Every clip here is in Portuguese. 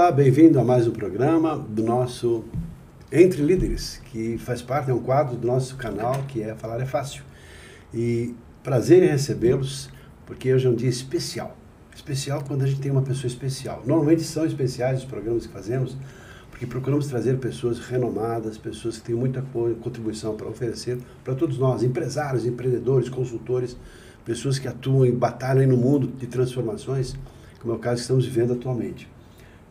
Olá, bem-vindo a mais um programa do nosso Entre Líderes, que faz parte, é um quadro do nosso canal que é Falar é Fácil. E prazer em recebê-los, porque hoje é um dia especial. Especial quando a gente tem uma pessoa especial. Normalmente são especiais os programas que fazemos, porque procuramos trazer pessoas renomadas, pessoas que têm muita contribuição para oferecer para todos nós, empresários, empreendedores, consultores, pessoas que atuam e batalham no mundo de transformações, como é o caso que estamos vivendo atualmente.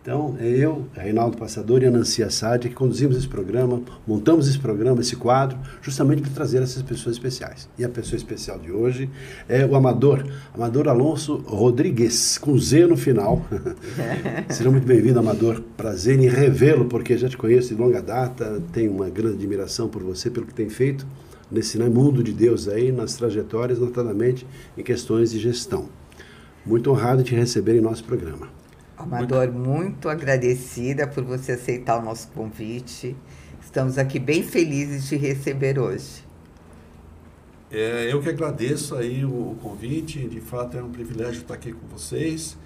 Então, eu, Reinaldo Passador e a Nancy Assad, que conduzimos esse programa, montamos esse programa, esse quadro, justamente para trazer essas pessoas especiais. E a pessoa especial de hoje é o Amador Alonso Rodrigues, com Z no final. Seja muito bem-vindo, Amador. Prazer em revê-lo, porque já te conheço de longa data, tenho uma grande admiração por você, pelo que tem feito nesse mundo de Deus aí, nas trajetórias, notadamente em questões de gestão. Muito honrado de te receber em nosso programa. Amador, muito agradecida por você aceitar o nosso convite. Estamos aqui bem felizes de te receber hoje. Eu que agradeço aí o convite, de fato é um privilégio estar aqui com vocês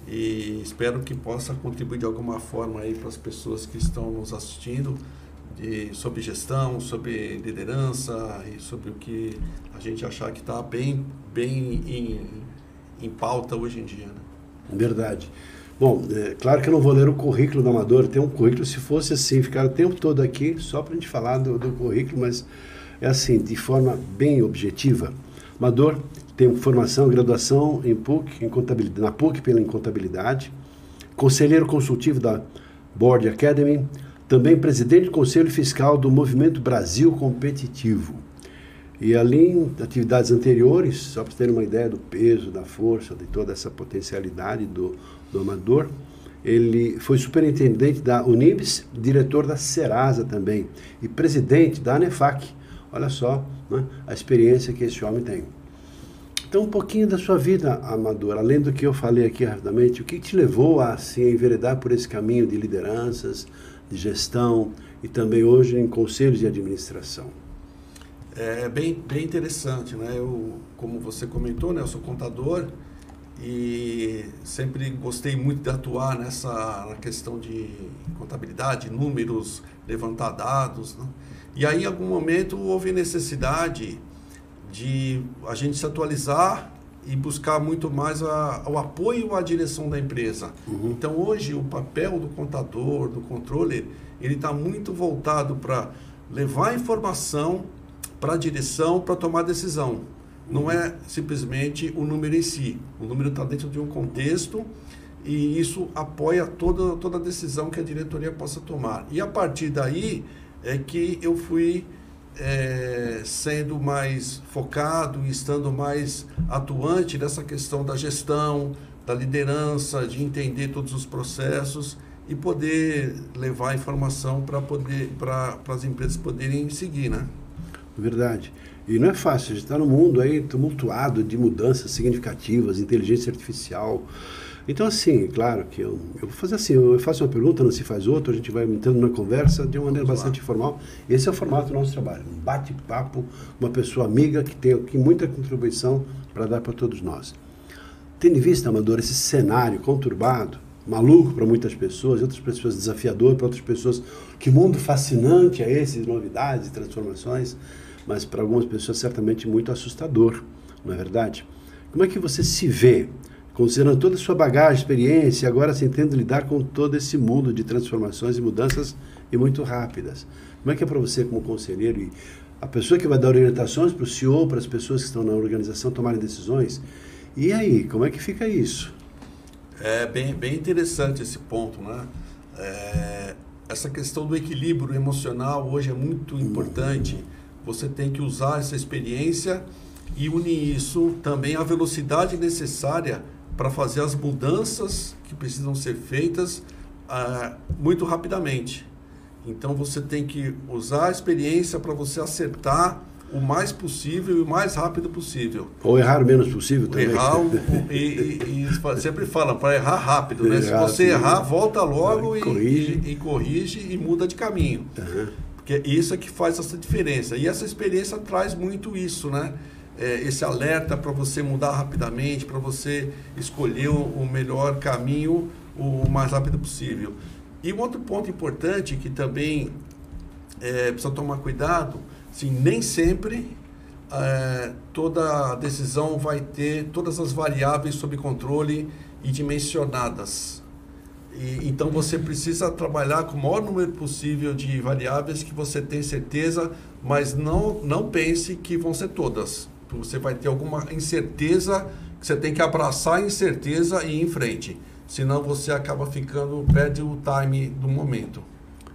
e espero que possa contribuir de alguma forma aí para as pessoas que estão nos assistindo sobre gestão, sobre liderança e sobre o que a gente achar que está bem em pauta hoje em dia, né? Verdade. Bom, claro que eu não vou ler o currículo do Amador, tem um currículo, se fosse assim, ficar o tempo todo aqui só para a gente falar do currículo, mas é assim, de forma bem objetiva. Amador tem formação, graduação em PUC, na PUC em contabilidade, conselheiro consultivo da Board Academy, também presidente do Conselho Fiscal do Movimento Brasil Competitivo. E além de atividades anteriores, só para ter uma ideia do peso, da força, de toda essa potencialidade do Amador, ele foi superintendente da Unibis, diretor da Serasa também, e presidente da ANEFAC. Olha só, né, a experiência que esse homem tem. Então, um pouquinho da sua vida, Amador, além do que eu falei aqui rapidamente, o que te levou a assim, enveredar por esse caminho de lideranças, de gestão e também hoje em conselhos de administração? É bem interessante, né? Como você comentou, né? Eu sou contador e sempre gostei muito de atuar na questão de contabilidade, números, levantar dados, né? E aí, em algum momento, houve necessidade de a gente se atualizar e buscar muito mais o apoio à direção da empresa. Uhum. Então, hoje, o papel do contador, do controller, ele está muito voltado para levar informação para a direção, para tomar decisão. Não é simplesmente o número em si. O número está dentro de um contexto e isso apoia toda a decisão que a diretoria possa tomar. E a partir daí é que eu fui sendo mais focado e estando mais atuante nessa questão da gestão, da liderança, de entender todos os processos e poder levar informação para as empresas poderem seguir, né? Verdade. E não é fácil, a gente está num mundo aí tumultuado de mudanças significativas, inteligência artificial. Então, assim, claro que eu vou fazer assim, eu faço uma pergunta, não se faz outra, a gente vai entrando na conversa de uma maneira bastante informal. Esse é o formato do nosso trabalho, um bate-papo, uma pessoa amiga que tem aqui muita contribuição para dar para todos nós. Tendo em vista, Amador, esse cenário conturbado, maluco para muitas pessoas, outras pessoas desafiador para outras pessoas, que mundo fascinante é esse, novidades e transformações, mas para algumas pessoas certamente muito assustador, não é verdade? Como é que você se vê, considerando toda a sua bagagem, experiência, agora se tentando lidar com todo esse mundo de transformações e mudanças e muito rápidas? Como é que é para você como conselheiro e a pessoa que vai dar orientações para o CEO, para as pessoas que estão na organização tomarem decisões? E aí, como é que fica isso? É bem interessante esse ponto, né? Essa questão do equilíbrio emocional hoje é muito importante. Você tem que usar essa experiência e unir isso também à velocidade necessária para fazer as mudanças que precisam ser feitas muito rapidamente. Então você tem que usar a experiência para você acertar o mais possível e o mais rápido possível. Ou errar o menos possível também. Errar, e sempre falam, para errar rápido, né? Se você errar, volta logo e corrige e muda de caminho. Uhum. Porque isso é que faz essa diferença. E essa experiência traz muito isso, né? Esse alerta para você mudar rapidamente, para você escolher o melhor caminho o mais rápido possível. E um outro ponto importante que também precisa tomar cuidado, assim, nem sempre toda decisão vai ter todas as variáveis sob controle e dimensionadas. Então você precisa trabalhar com o maior número possível de variáveis que você tem certeza, mas não pense que vão ser todas. Você vai ter alguma incerteza que você tem que abraçar a incerteza e ir em frente. Senão você acaba perde o time do momento.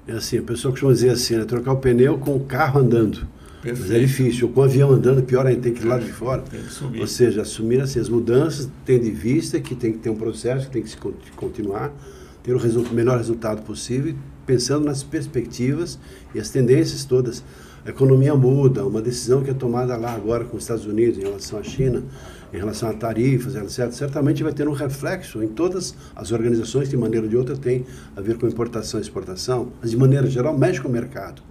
É assim, a pessoa costuma dizer assim, né? Trocar o pneu com o carro andando. Perfeito. Mas é difícil. Com o avião andando, pior ainda, tem que ir lá de fora. Tem que subir. Ou seja, assumir assim, as mudanças, tendo em vista que tem que ter um processo, que tem que se continuar, ter o melhor resultado possível, pensando nas perspectivas e as tendências todas. A economia muda, uma decisão que é tomada lá agora com os Estados Unidos em relação à China, em relação a tarifas, etc., certamente vai ter um reflexo em todas as organizações, de maneira ou de outra, tem a ver com importação e exportação, mas de maneira geral mexe com o mercado.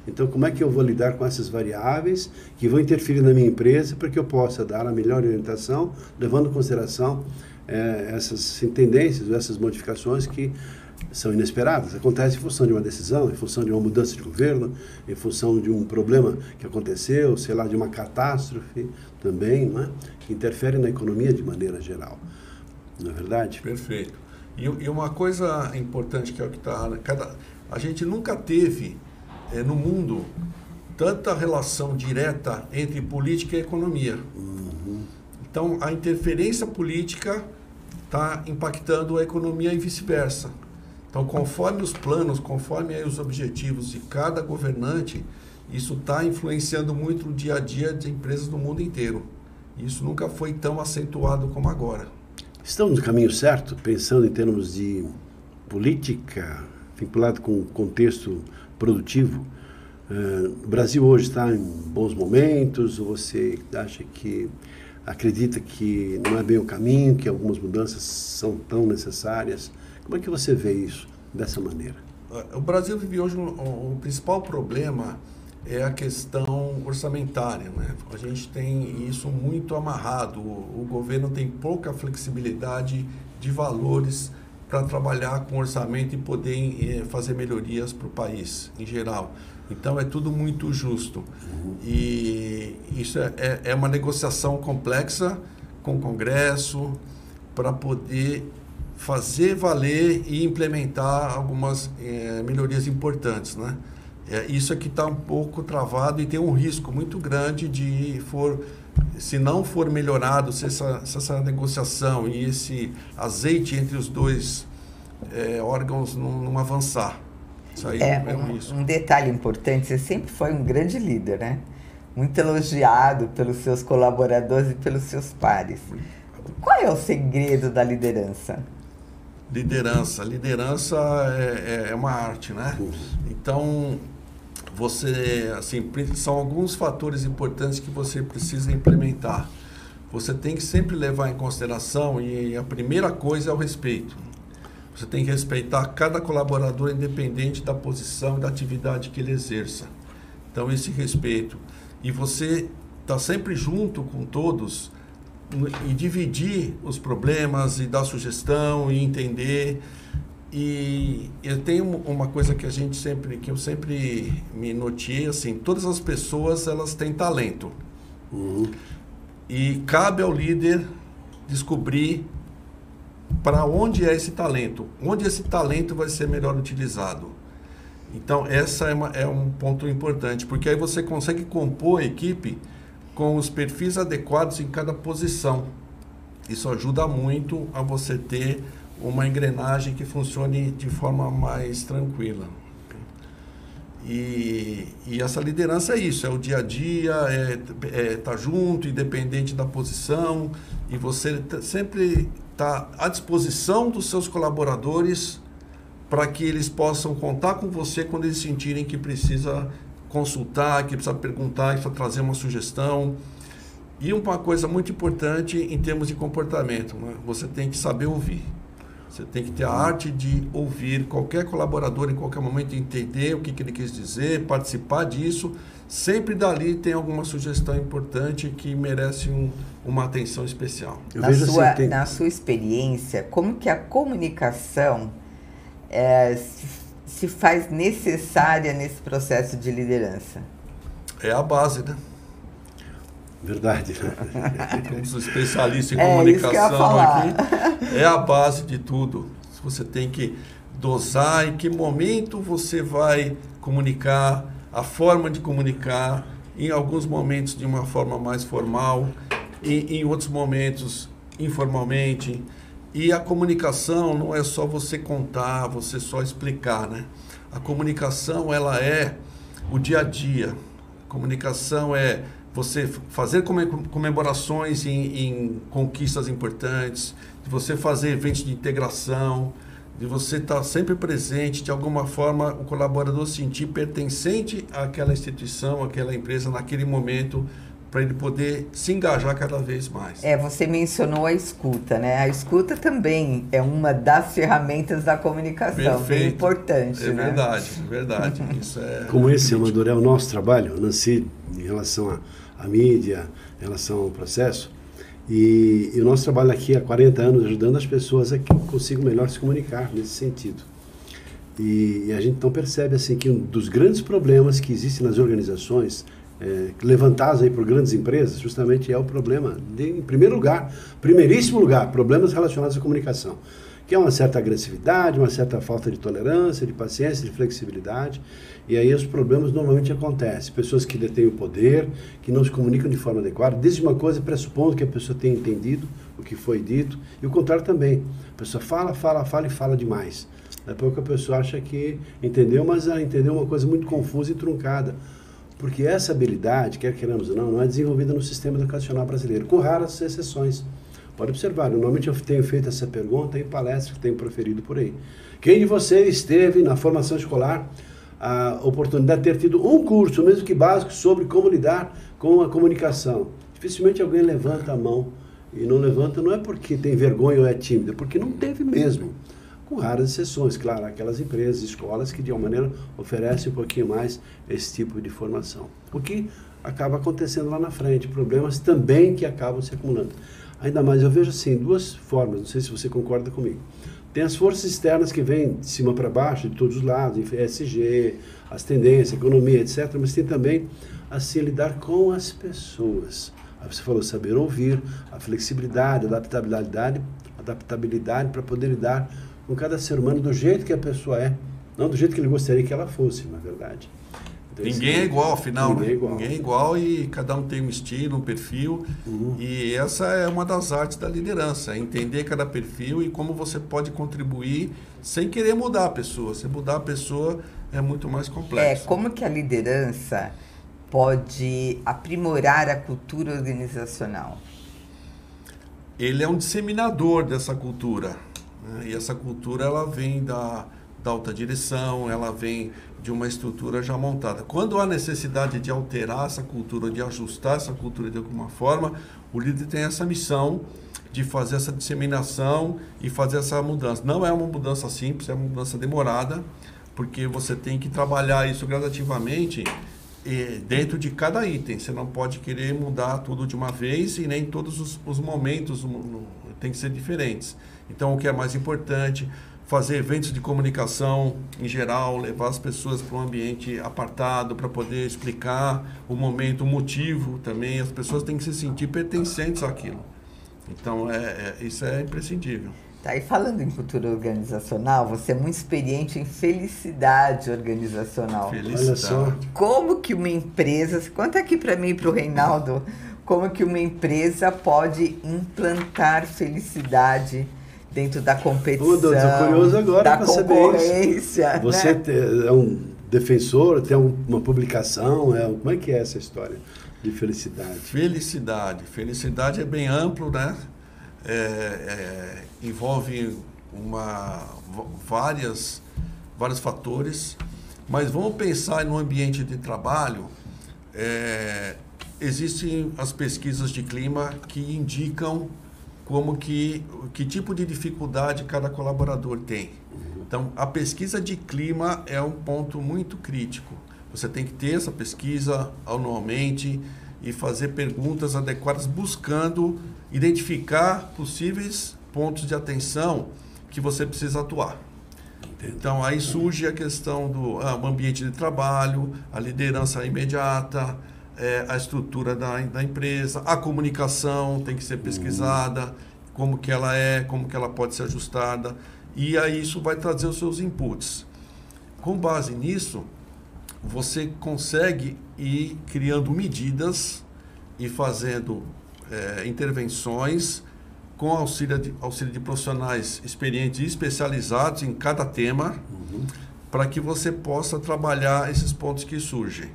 Então, como é que eu vou lidar com essas variáveis que vão interferir na minha empresa para que eu possa dar a melhor orientação, levando em consideração essas tendências, essas modificações que são inesperadas. Acontece em função de uma decisão, em função de uma mudança de governo, em função de um problema que aconteceu, sei lá, de uma catástrofe também, não é? Que interfere na economia de maneira geral. Não é verdade? Perfeito. E uma coisa importante que é o que está... A gente nunca teve no mundo tanta relação direta entre política e economia. Uhum. Então, a interferência política está impactando a economia e vice-versa. Então, conforme os planos, conforme aí os objetivos de cada governante, isso está influenciando muito o dia a dia de empresas no mundo inteiro. Isso nunca foi tão acentuado como agora. Estamos no caminho certo, pensando em termos de política, vinculado com o contexto produtivo. O Brasil hoje está em bons momentos, ou você acredita que não é bem o caminho, que algumas mudanças são tão necessárias? Como é que você vê isso dessa maneira? O Brasil vive hoje, o principal problema é a questão orçamentária, né? A gente tem isso muito amarrado, o governo tem pouca flexibilidade de valores para trabalhar com orçamento e poder fazer melhorias para o país em geral. Então é tudo muito justo. Uhum. E isso é uma negociação complexa com o Congresso para poder fazer valer e implementar algumas melhorias importantes, né? Isso aqui está um pouco travado e tem um risco muito grande se não for melhorado, se essa negociação e esse azeite entre os dois órgãos não avançar. Isso aí é um risco. Um detalhe importante, você sempre foi um grande líder, né? Muito elogiado pelos seus colaboradores e pelos seus pares. Qual é o segredo da liderança? Liderança é uma arte, né? Então, são alguns fatores importantes que você precisa implementar. Você tem que sempre levar em consideração, e a primeira coisa é o respeito. Você tem que respeitar cada colaborador independente da posição e da atividade que ele exerça. Então, esse respeito. E você está sempre junto com todos e dividir os problemas e dar sugestão e entender. E eu tenho uma coisa que eu sempre me notei, assim, todas as pessoas elas têm talento. Uhum. E cabe ao líder descobrir para onde é esse talento, onde esse talento vai ser melhor utilizado. Então, essa é um ponto importante, porque aí você consegue compor a equipe com os perfis adequados em cada posição. Isso ajuda muito a você ter uma engrenagem que funcione de forma mais tranquila. E essa liderança é isso, é o dia a dia, tá junto, independente da posição, e você sempre está à disposição dos seus colaboradores para que eles possam contar com você quando eles sentirem que precisa consultar, que precisa perguntar, que precisa trazer uma sugestão. E uma coisa muito importante em termos de comportamento, né? Você tem que saber ouvir. Você tem que ter a arte de ouvir qualquer colaborador em qualquer momento, entender o que ele quis dizer, participar disso. Sempre dali tem alguma sugestão importante que merece uma atenção especial. Na sua experiência, como que a comunicação se faz necessária nesse processo de liderança? É a base, né? Verdade. Como sou especialista em comunicação aqui, é a base de tudo. Você tem que dosar em que momento você vai comunicar, a forma de comunicar, em alguns momentos de uma forma mais formal, em outros momentos informalmente. E a comunicação não é só você contar, você só explicar, né? A comunicação, ela é o dia a dia. A comunicação é você fazer comemorações em conquistas importantes, de você fazer eventos de integração, de você estar sempre presente, de alguma forma o colaborador sentir pertencente àquela instituição, àquela empresa naquele momento, para ele poder se engajar cada vez mais. Você mencionou a escuta, né? A escuta também é uma das ferramentas da comunicação, bem importante, né? É verdade. Isso é como esse, Amador, é o nosso trabalho, Nancy, em relação à mídia, em relação ao processo, e o nosso trabalho aqui há 40 anos ajudando as pessoas a que consigam melhor se comunicar nesse sentido. E a gente então percebe assim que um dos grandes problemas que existem nas organizações, levantados aí por grandes empresas, justamente é o problema, em primeiro lugar, primeiríssimo lugar, problemas relacionados à comunicação, que é uma certa agressividade, uma certa falta de tolerância, de paciência, de flexibilidade, e aí os problemas normalmente acontecem. Pessoas que detêm o poder, que não se comunicam de forma adequada, desde uma coisa pressupondo que a pessoa tenha entendido o que foi dito, e o contrário também. A pessoa fala e fala demais. Daqui a pouco a pessoa acha que entendeu, mas ela entendeu uma coisa muito confusa e truncada. Porque essa habilidade, quer queiramos ou não é desenvolvida no sistema educacional brasileiro, com raras exceções. Pode observar, normalmente eu tenho feito essa pergunta em palestras que tenho proferido por aí. Quem de vocês teve na formação escolar a oportunidade de ter tido um curso, mesmo que básico, sobre como lidar com a comunicação? Dificilmente alguém levanta a mão, e não levanta não é porque tem vergonha ou é tímido, é porque não teve mesmo. Com raras exceções, claro, aquelas empresas, escolas que de alguma maneira oferecem um pouquinho mais esse tipo de formação. O que acaba acontecendo lá na frente, problemas também que acabam se acumulando. Ainda mais, eu vejo assim, duas formas, não sei se você concorda comigo. Tem as forças externas que vêm de cima para baixo, de todos os lados, ESG, as tendências, economia, etc. Mas tem também, assim, lidar com as pessoas. Você falou saber ouvir, a flexibilidade, a adaptabilidade para poder lidar com cada ser humano do jeito que a pessoa é, não do jeito que ele gostaria que ela fosse, na verdade. Então, ninguém é igual, afinal, ninguém né? Ninguém é igual e cada um tem um estilo, um perfil. E essa é uma das artes da liderança, entender cada perfil e como você pode contribuir sem querer mudar a pessoa. Se mudar a pessoa é muito mais complexo. Como que a liderança pode aprimorar a cultura organizacional? Ele é um disseminador dessa cultura, né? E essa cultura ela vem da alta direção, ela vem de uma estrutura já montada. Quando há necessidade de alterar essa cultura, de ajustar essa cultura de alguma forma, o líder tem essa missão de fazer essa disseminação e fazer essa mudança. Não é uma mudança simples, é uma mudança demorada, porque você tem que trabalhar isso gradativamente dentro de cada item. Você não pode querer mudar tudo de uma vez e nem todos os momentos tem que ser diferentes. Então, o que é mais importante, fazer eventos de comunicação em geral, levar as pessoas para um ambiente apartado para poder explicar o momento, o motivo também. As pessoas têm que se sentir pertencentes àquilo. Então, isso é imprescindível. Tá, e falando em cultura organizacional, você é muito experiente em felicidade organizacional. Felicidade. Olha só. Como que uma empresa, conta aqui para mim e para o Reinaldo, como que uma empresa pode implantar felicidade dentro da competição, Estou curioso agora da para saber concorrência. Isso. Você né? é um defensor, tem uma publicação, como é que é essa história de felicidade? Felicidade é bem amplo, né? Envolve vários fatores, mas vamos pensar no ambiente de trabalho. Existem as pesquisas de clima que indicam que tipo de dificuldade cada colaborador tem. Então, a pesquisa de clima é um ponto muito crítico. Você tem que ter essa pesquisa anualmente e fazer perguntas adequadas, buscando identificar possíveis pontos de atenção que você precisa atuar. Então, aí surge a questão do ambiente de trabalho, a liderança imediata, a estrutura da empresa, a comunicação tem que ser pesquisada, como que ela pode ser ajustada, e aí isso vai trazer os seus inputs. Com base nisso, você consegue ir criando medidas e fazendo intervenções com auxílio de profissionais experientes e especializados em cada tema, para que você possa trabalhar esses pontos que surgem.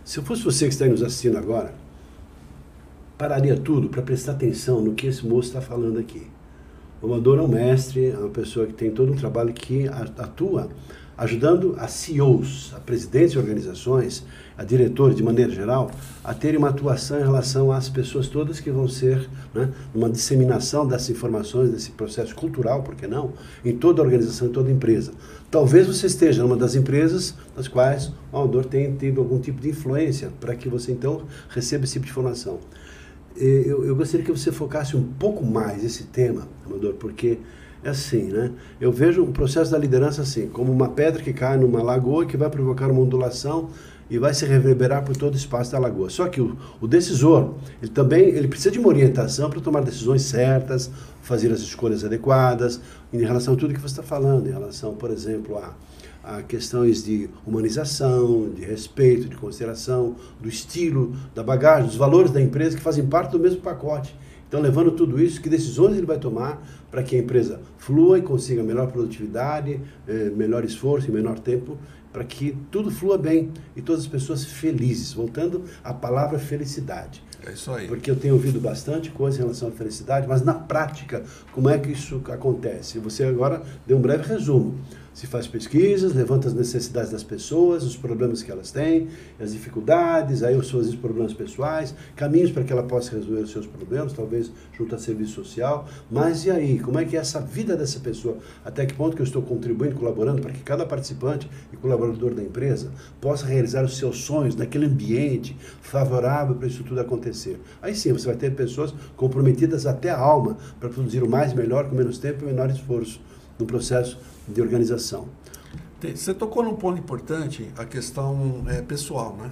Se eu fosse você que está nos assistindo agora, pararia tudo para prestar atenção no que esse moço está falando aqui. O Amador é um mestre, é uma pessoa que tem todo um trabalho que atua ajudando a CEOs, a presidentes de organizações, a diretores de maneira geral, a terem uma atuação em relação às pessoas todas que vão ser, né, uma disseminação dessas informações, desse processo cultural, por que não, em toda a organização, em toda a empresa. Talvez você esteja numa das empresas nas quais o Amador tem tido algum tipo de influência para que você então receba esse tipo de informação. Eu gostaria que você focasse um pouco mais esse tema, Amador, porque é assim, né? Eu vejo o processo da liderança assim, como uma pedra que cai numa lagoa que vai provocar uma ondulação e vai se reverberar por todo o espaço da lagoa. Só que o decisor, ele precisa de uma orientação para tomar decisões certas, fazer as escolhas adequadas, em relação a tudo que você está falando, em relação, por exemplo, a questões de humanização, de respeito, de consideração, do estilo, da bagagem, dos valores da empresa que fazem parte do mesmo pacote. Então, levando tudo isso, que decisões ele vai tomar para que a empresa flua e consiga melhor produtividade, melhor esforço em menor tempo, para que tudo flua bem e todas as pessoas felizes. Voltando à palavra felicidade. É isso aí. Porque eu tenho ouvido bastante coisa em relação à felicidade, mas na prática, como é que isso acontece? Você agora deu um breve resumo. Se faz pesquisas, levanta as necessidades das pessoas, os problemas que elas têm, as dificuldades, aí os seus problemas pessoais, caminhos para que ela possa resolver os seus problemas, talvez junto a serviço social. Mas e aí? Como é que é essa vida dessa pessoa? Até que ponto que eu estou contribuindo, colaborando para que cada participante e colaborador da empresa possa realizar os seus sonhos naquele ambiente favorável para isso tudo acontecer? Aí sim, você vai ter pessoas comprometidas até a alma para produzir o mais melhor, com menos tempo e menor esforço no processo de organização. Você tocou num ponto importante, a questão pessoal, né?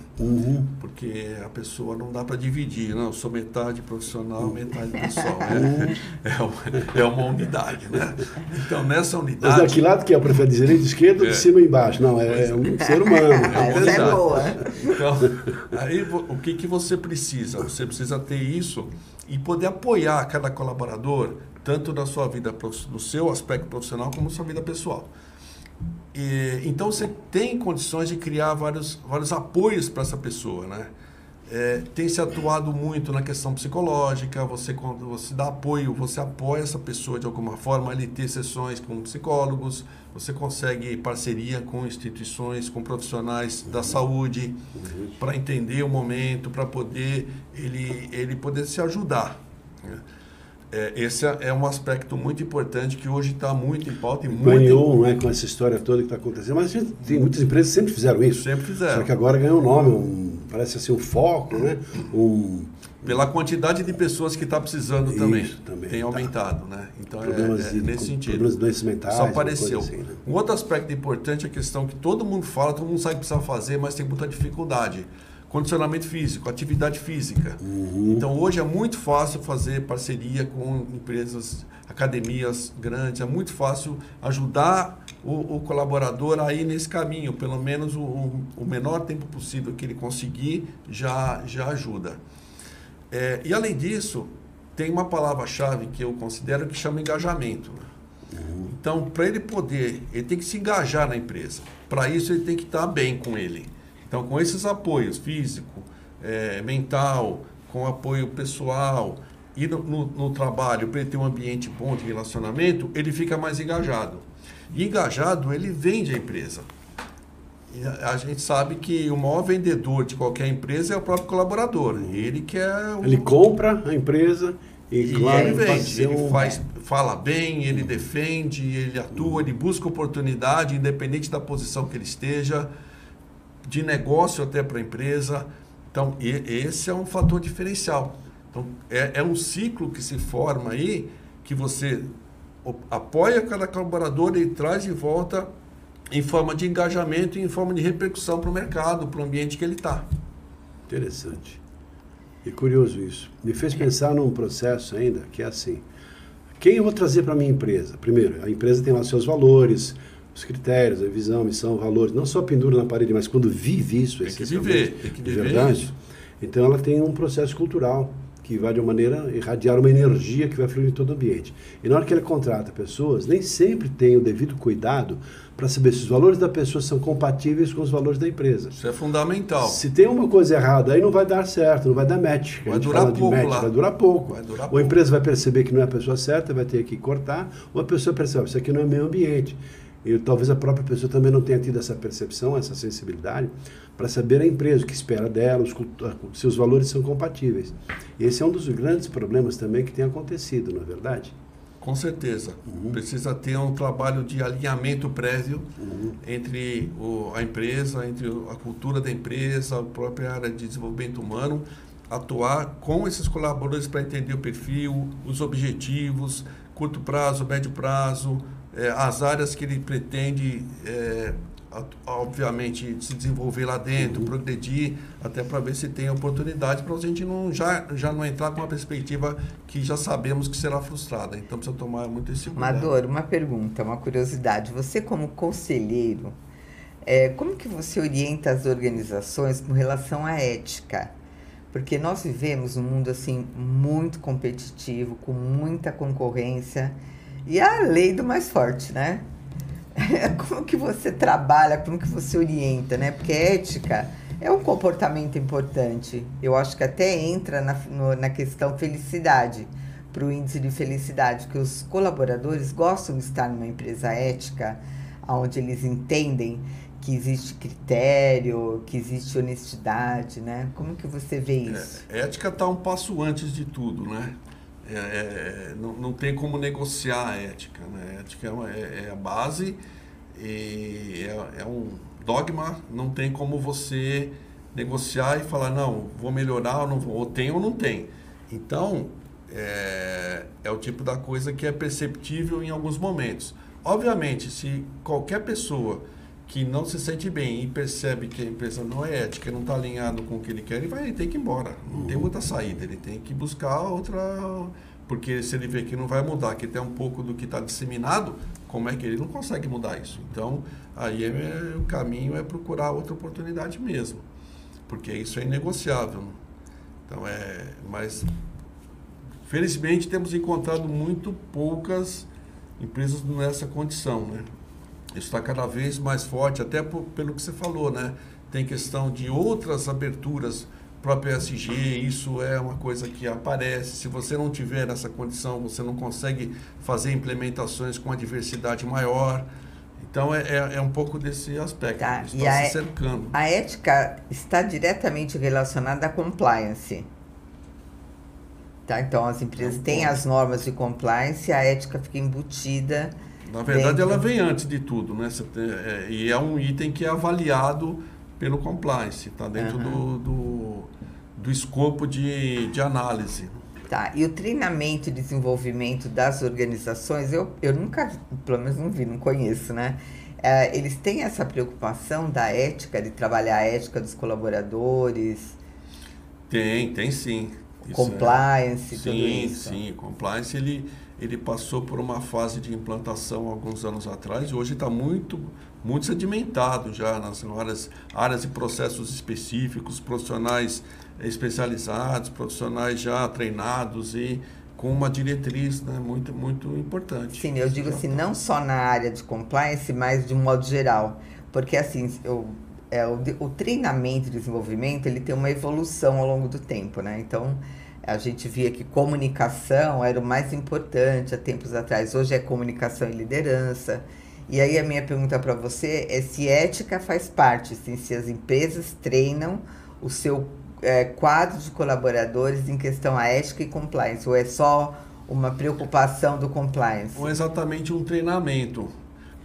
Porque a pessoa não dá para dividir, não, eu sou metade profissional, metade pessoal. É uma unidade, né? Então, nessa unidade... Mas daqui lado que é, prefere direita, esquerda, de cima e embaixo. Não, é um ser humano. Essa é boa. Então, aí o que você precisa? Você precisa ter isso e poder apoiar cada colaborador, tanto na sua vida, no seu aspecto profissional, como na sua vida pessoal. Então, você tem condições de criar vários apoios para essa pessoa, né? Tem se atuado muito na questão psicológica, quando você dá apoio, você apoia essa pessoa de alguma forma, ele ter sessões com psicólogos, você consegue parceria com instituições, com profissionais da saúde, para entender o momento, para poder ele poder se ajudar, né? Esse é um aspecto muito importante que hoje está muito em pauta. Ganhou, né, com essa história toda que está acontecendo, mas tem muitas empresas que sempre fizeram isso. Sempre fizeram. Só que agora ganhou um nome, parece assim um foco, né? Pela quantidade de pessoas que está precisando também. Tem tá aumentado, né? Então nesse sentido. Problemas de doenças mentais. Só apareceu. Assim, né? Um outro aspecto importante é a questão que todo mundo fala, todo mundo sabe que precisa fazer, mas tem muita dificuldade. Condicionamento físico, atividade física. Então, hoje é muito fácil fazer parceria com empresas, academias grandes, é muito fácil ajudar o colaborador a ir nesse caminho, pelo menos o menor tempo possível que ele conseguir já ajuda. E, além disso, tem uma palavra-chave que eu considero que chama engajamento. Então, para ele tem que se engajar na empresa. Para isso, ele tem que estar bem com ele. Então, com esses apoios físico, mental, com apoio pessoal e no trabalho, para ele ter um ambiente bom de relacionamento, ele fica mais engajado. E engajado, ele vende a empresa. E a gente sabe que o maior vendedor de qualquer empresa é o próprio colaborador. Ele compra a empresa E claro, ele pode vende, ser ele fala bem, ele defende, ele atua, ele busca oportunidade, independente da posição que ele esteja, de negócio até para a empresa. Então, esse é um fator diferencial. Então, é um ciclo que se forma aí, que você apoia cada colaborador e traz de volta em forma de engajamento e em forma de repercussão para o mercado, para o ambiente que ele está. Interessante. E curioso isso. Me fez pensar num processo ainda, que é assim. Quem eu vou trazer para a minha empresa? Primeiro, a empresa tem lá seus valores, os critérios, a visão, missão, valores. Não só pendura na parede, mas quando vive isso. Tem que viver verdade. isso. Então ela tem um processo cultural que vai de uma maneira irradiar uma energia que vai fluir em todo o ambiente. E na hora que ele contrata pessoas, nem sempre tem o devido cuidado para saber se os valores da pessoa são compatíveis com os valores da empresa. Isso é fundamental. Se tem uma coisa errada, aí não vai dar certo, não vai dar match. Vai durar pouco lá. Vai durar pouco. Vai durar ou pouco. a empresa vai perceber que não é a pessoa certa, vai ter que cortar, ou a pessoa percebe, isso aqui não é meio ambiente. E talvez a própria pessoa também não tenha tido essa percepção, essa sensibilidade, para saber a empresa, o que espera dela, se os valores são compatíveis. E esse é um dos grandes problemas também que tem acontecido, não é verdade? Com certeza. Precisa ter um trabalho de alinhamento prévio entre a empresa, entre a cultura da empresa, a própria área de desenvolvimento humano, atuar com esses colaboradores para entender o perfil, os objetivos, curto prazo, médio prazo, as áreas que ele pretende, obviamente, se desenvolver lá dentro, progredir, até para ver se tem oportunidade, para a gente já não entrar com uma perspectiva que já sabemos que será frustrada. Então, precisa tomar muito esse cuidado. Amador, uma pergunta, uma curiosidade. Você, como conselheiro, como que você orienta as organizações com relação à ética? Porque nós vivemos um mundo assim muito competitivo, com muita concorrência, e a lei do mais forte, né? Como que você trabalha, como que você orienta, né? Porque ética é um comportamento importante. Eu acho que até entra na questão felicidade, para o índice de felicidade, que os colaboradores gostam de estar numa empresa ética, onde eles entendem que existe critério, que existe honestidade, né? Como que você vê isso? Ética está um passo antes de tudo, né? Não tem como negociar a ética, né? A ética é a base, e é um dogma, não tem como você negociar e falar, não, vou melhorar, ou não vou, ou tem ou não tem. Então, é o tipo da coisa que é perceptível em alguns momentos. Obviamente, se qualquer pessoa que não se sente bem e percebe que a empresa não é ética, não está alinhado com o que ele quer, ele tem que ir embora. Não tem outra saída, ele tem que buscar outra... Porque se ele vê que não vai mudar, que tem um pouco do que está disseminado, como é que ele não consegue mudar isso? Então, aí o caminho é procurar outra oportunidade mesmo, porque isso é inegociável. Então, mas, felizmente, temos encontrado muito poucas empresas nessa condição, né? Isso está cada vez mais forte, até pelo que você falou, né? Tem questão de outras aberturas, próprio ESG, isso é uma coisa que aparece. Se você não tiver essa condição, você não consegue fazer implementações com a diversidade maior. Então, é um pouco desse aspecto. Tá. Está se cercando. A ética está diretamente relacionada à compliance. Tá? Então, as empresas têm as normas de compliance e a ética fica embutida. Na verdade, ela vem antes de tudo, né? E é um item que é avaliado pelo compliance, está dentro do escopo de análise. Tá, e o treinamento e desenvolvimento das organizações, eu nunca, pelo menos não vi, não conheço, né? Eles têm essa preocupação da ética, de trabalhar a ética dos colaboradores? Tem sim. Compliance, tudo isso? Sim, compliance ele passou por uma fase de implantação alguns anos atrás e hoje está muito sedimentado já nas áreas e processos específicos, profissionais especializados, profissionais já treinados e com uma diretriz, né, muito, muito importante. Sim, eu digo assim, não só na área de compliance, mas de um modo geral, porque assim, o treinamento e desenvolvimento, ele tem uma evolução ao longo do tempo, né? Então, a gente via que comunicação era o mais importante há tempos atrás. Hoje é comunicação e liderança. E aí a minha pergunta para você é se ética faz parte, assim, se as empresas treinam o seu quadro de colaboradores em questão a ética e compliance? Ou é só uma preocupação do compliance? Não é exatamente um treinamento,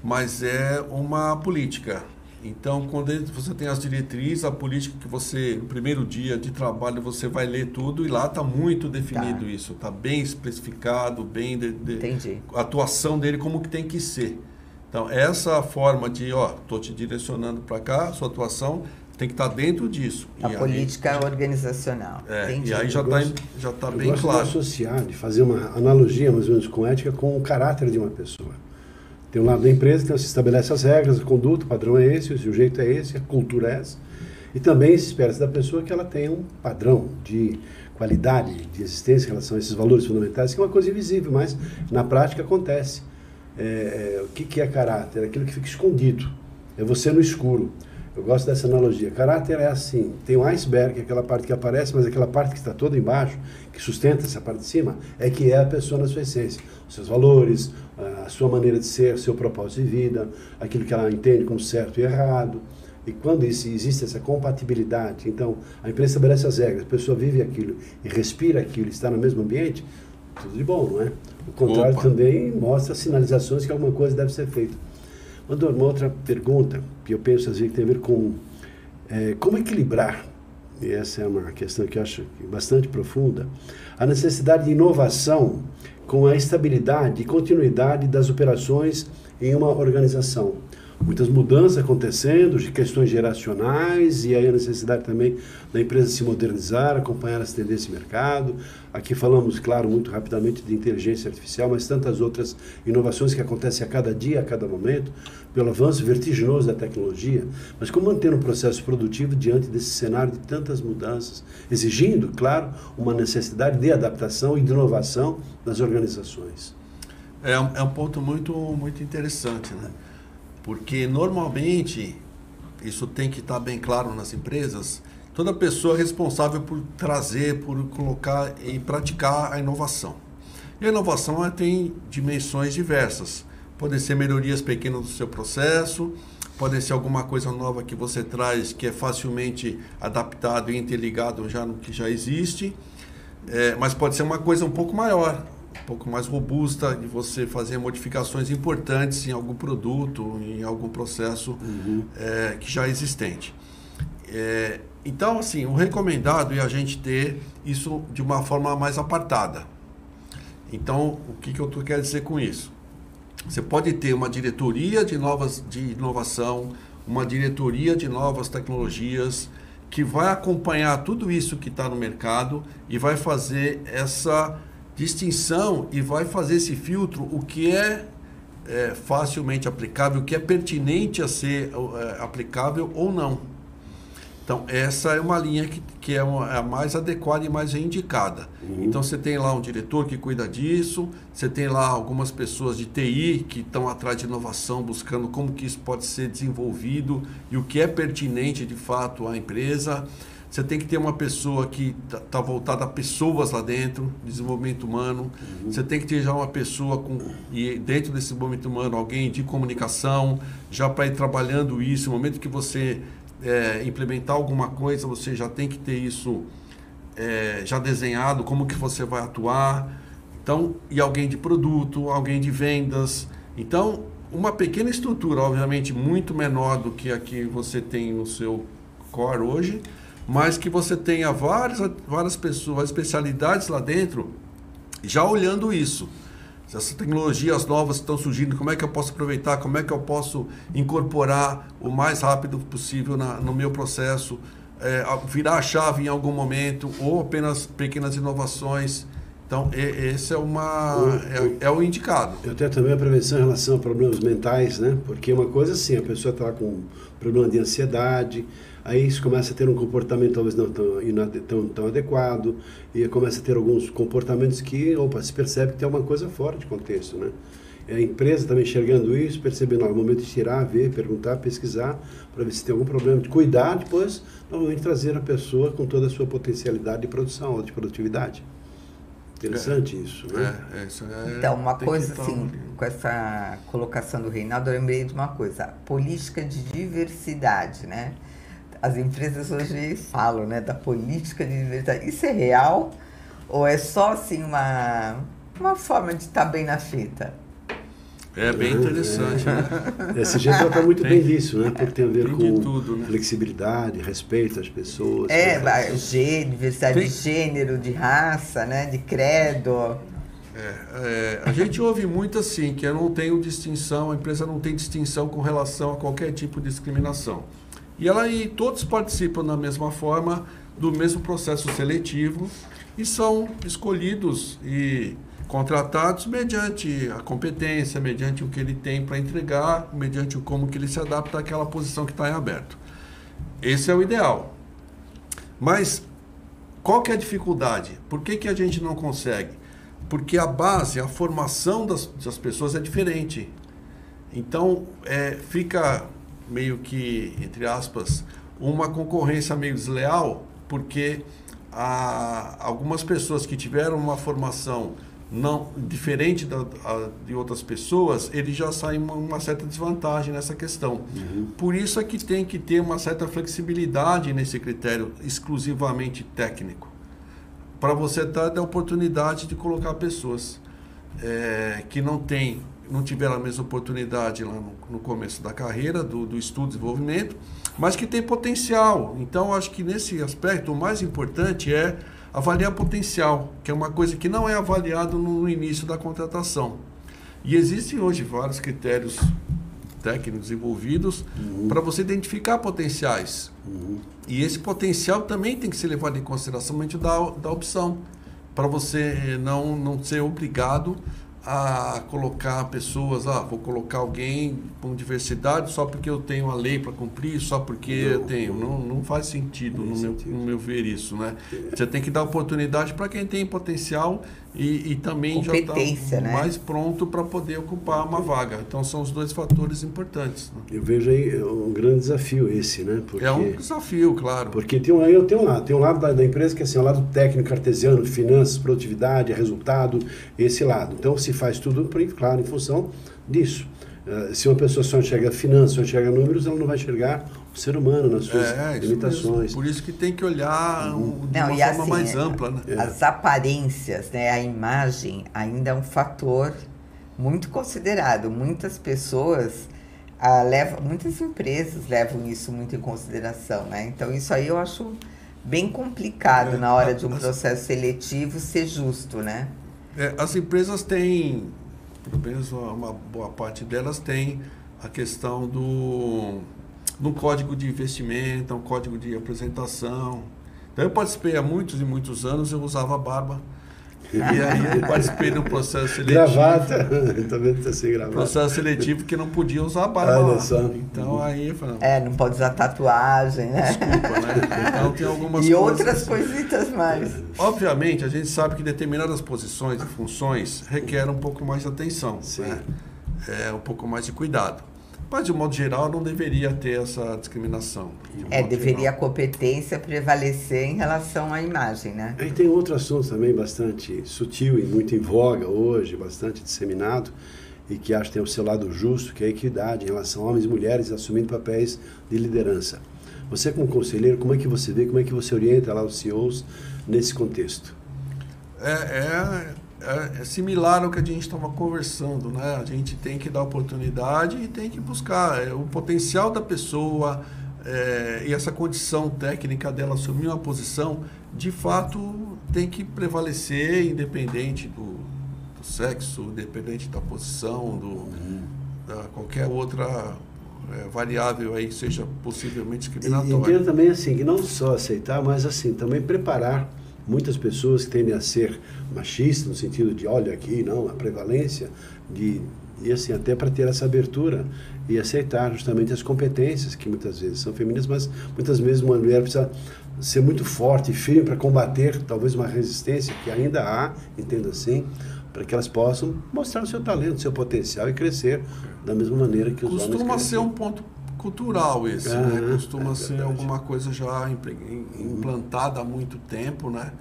mas é uma política. Então, quando você tem as diretrizes, a política que você, no primeiro dia de trabalho, você vai ler tudo e lá está muito definido isso. Está bem especificado, bem Entendi. a atuação dele como que tem que ser. Então, essa forma de, estou te direcionando para cá, sua atuação tem que estar dentro disso. A política organizacional. Entendi. E aí já está bem claro. Eu gosto de associar, de fazer uma analogia, mais ou menos, com ética, com o caráter de uma pessoa. Tem um lado da empresa, então se estabelece as regras, a conduta, o padrão é esse, o sujeito é esse, a cultura é essa. E também se espera da pessoa que ela tenha um padrão de qualidade, de existência em relação a esses valores fundamentais, que é uma coisa invisível, mas na prática acontece. O que é caráter? É aquilo que fica escondido. É você no escuro. Eu gosto dessa analogia. Caráter é assim, tem um iceberg, aquela parte que aparece, mas aquela parte que está toda embaixo, que sustenta essa parte de cima, é que é a pessoa na sua essência. Os seus valores, a sua maneira de ser, seu propósito de vida, aquilo que ela entende como certo e errado. E quando existe essa compatibilidade, então a empresa estabelece as regras, a pessoa vive aquilo e respira aquilo, está no mesmo ambiente, tudo de bom, não é? O contrário também mostra sinalizações que alguma coisa deve ser feita. Mandou uma outra pergunta, que eu penso às vezes que tem a ver com como equilibrar, e essa é uma questão que eu acho bastante profunda, a necessidade de inovação com a estabilidade e continuidade das operações em uma organização. Muitas mudanças acontecendo, de questões geracionais, e aí a necessidade também da empresa se modernizar, acompanhar as tendências de mercado. Aqui falamos, claro, muito rapidamente de inteligência artificial, mas tantas outras inovações que acontecem a cada dia, a cada momento, pelo avanço vertiginoso da tecnologia. Mas como manter um processo produtivo diante desse cenário de tantas mudanças, exigindo, claro, uma necessidade de adaptação e de inovação das organizações? É um ponto muito interessante, né? Porque, normalmente, isso tem que estar bem claro nas empresas, toda pessoa é responsável por trazer, por colocar e praticar a inovação. E a inovação tem dimensões diversas. Podem ser melhorias pequenas do seu processo, pode ser alguma coisa nova que você traz que é facilmente adaptado e interligado já no que já existe, mas pode ser uma coisa um pouco maior, um pouco mais robusta, de você fazer modificações importantes em algum produto, em algum processo que já é existente. Então, assim, o recomendado é a gente ter isso de uma forma mais apartada. Então, o que eu quero dizer com isso? Você pode ter uma diretoria de inovação, uma diretoria de novas tecnologias, que vai acompanhar tudo isso que está no mercado e vai fazer essa distinção e vai fazer esse filtro, o que é facilmente aplicável, o que é pertinente a ser aplicável ou não. Então, essa é uma linha que é a mais adequada e mais indicada. Então, você tem lá um diretor que cuida disso, você tem lá algumas pessoas de TI que estão atrás de inovação, buscando como que isso pode ser desenvolvido e o que é pertinente, de fato, à empresa. Você tem que ter uma pessoa que está voltada a pessoas lá dentro, desenvolvimento humano. Você tem que ter já uma pessoa e dentro desse desenvolvimento humano, alguém de comunicação, já para ir trabalhando isso. No momento que você implementar alguma coisa, você já tem que ter isso já desenhado, como que você vai atuar. Então, e alguém de produto, alguém de vendas. Então, uma pequena estrutura, obviamente, muito menor do que a que você tem no seu core hoje, mas que você tenha várias pessoas, especialidades lá dentro, já olhando isso. Essas tecnologias novas que estão surgindo, como é que eu posso aproveitar, como é que eu posso incorporar o mais rápido possível no meu processo, virar a chave em algum momento, ou apenas pequenas inovações. Então, esse é o indicado. Eu tenho também a prevenção em relação a problemas mentais, né? Porque uma coisa assim, a pessoa está com problema de ansiedade, aí isso começa a ter um comportamento talvez não tão adequado, e começa a ter alguns comportamentos que, se percebe que tem alguma coisa fora de contexto, né? A empresa também enxergando isso, percebendo, é o momento de tirar, ver, perguntar, pesquisar, para ver se tem algum problema, de cuidar, depois, novamente, trazer a pessoa com toda a sua potencialidade de produção ou de produtividade. Interessante isso, né? Então, uma coisa assim, com essa colocação do Reinaldo, eu lembrei de uma coisa, a política de diversidade, né? as empresas hoje falam, né, da política de diversidade. Isso é real ou é só assim uma forma de estar bem na fita? É bem interessante, né? Esse jeito trata muito bem disso, né? Porque tem a ver com tudo, né? flexibilidade, respeito às pessoas. Diversidade de gênero, de raça, né? De credo. A gente ouve muito assim, que eu não tenho distinção, a empresa não tem distinção com relação a qualquer tipo de discriminação. E todos participam da mesma forma, do mesmo processo seletivo, e são escolhidos e contratados mediante a competência, mediante o que ele tem para entregar, mediante como que ele se adapta àquela posição que está em aberto. Esse é o ideal. Mas qual que é a dificuldade? Por que a gente não consegue? Porque a base, a formação das pessoas é diferente. Então, fica meio que, entre aspas, uma concorrência meio desleal, porque algumas pessoas que tiveram uma formação não diferente de outras pessoas, eles já saem uma certa desvantagem nessa questão. Por isso é que tem que ter uma certa flexibilidade nesse critério exclusivamente técnico, para você dar a oportunidade de colocar pessoas que não tiveram a mesma oportunidade lá no começo da carreira, do estudo e desenvolvimento, mas que tem potencial. Então, acho que nesse aspecto, o mais importante é avaliar potencial, que é uma coisa que não é avaliado no início da contratação. E existem hoje vários critérios técnicos envolvidos para você identificar potenciais. E esse potencial também tem que ser levado em consideração no momento da opção, para você não ser obrigado a colocar pessoas, vou colocar alguém com diversidade só porque eu tenho a lei para cumprir, só porque eu tenho. Não faz sentido, no meu ver, isso, né? Você tem que dar oportunidade para quem tem potencial e também já está mais pronto para poder ocupar uma vaga. Então, são os dois fatores importantes. Né? Eu vejo aí um grande desafio esse, né? Porque, é um desafio, claro. Porque tem um lado da empresa que é assim, o lado técnico, cartesiano, finanças, produtividade, resultado, esse lado. Então, se faz tudo, claro, em função disso. Se uma pessoa só enxerga finanças, só enxerga números, ela não vai enxergar o ser humano nas suas limitações. Por isso que tem que olhar de uma forma assim, mais ampla. Né? As aparências, né, a imagem ainda é um fator muito considerado. Muitas pessoas muitas empresas levam isso muito em consideração. Né? Então, isso aí eu acho bem complicado na hora de um processo seletivo ser justo, né? As empresas têm, pelo menos uma boa parte delas tem a questão do código de investimento, um código de apresentação. Então, eu participei há muitos e muitos anos, eu usava barba. E aí eu participei do processo seletivo. Gravata, também está sem gravata. Processo seletivo que não podia usar barba. Olha só. Então aí eu falei, não pode usar tatuagem, né? Desculpa, né? Então tem algumas coisas. Outras coisitas mais. Obviamente, a gente sabe que determinadas posições e funções requerem um pouco mais de atenção, né? Um pouco mais de cuidado. Mas, de um modo geral, não deveria ter essa discriminação. Deveria a competência prevalecer em relação à imagem, né? E tem outro assunto também bastante sutil e muito em voga hoje, bastante disseminado, e que acho que tem o seu lado justo, que é a equidade em relação a homens e mulheres assumindo papéis de liderança. Você, como conselheiro, como é que você vê, como é que você orienta lá os CEOs nesse contexto? É similar ao que a gente estava conversando, né? A gente tem que dar oportunidade e tem que buscar o potencial da pessoa e essa condição técnica dela assumir uma posição, de fato, tem que prevalecer independente do sexo, independente da posição, qualquer outra variável aí seja possivelmente discriminatória. Entendo também assim, que não só aceitar, mas assim, também preparar muitas pessoas que tendem a ser machistas, no sentido de, olha aqui, não, a prevalência, e assim, até para ter essa abertura e aceitar justamente as competências que muitas vezes são femininas, mas muitas vezes uma mulher precisa ser muito forte e firme para combater talvez uma resistência que ainda há, entendo assim, para que elas possam mostrar o seu talento, o seu potencial e crescer da mesma maneira que os homens crescem. Costuma ser um ponto cultural esse, né? Costuma ser alguma coisa já implantada há muito tempo, né?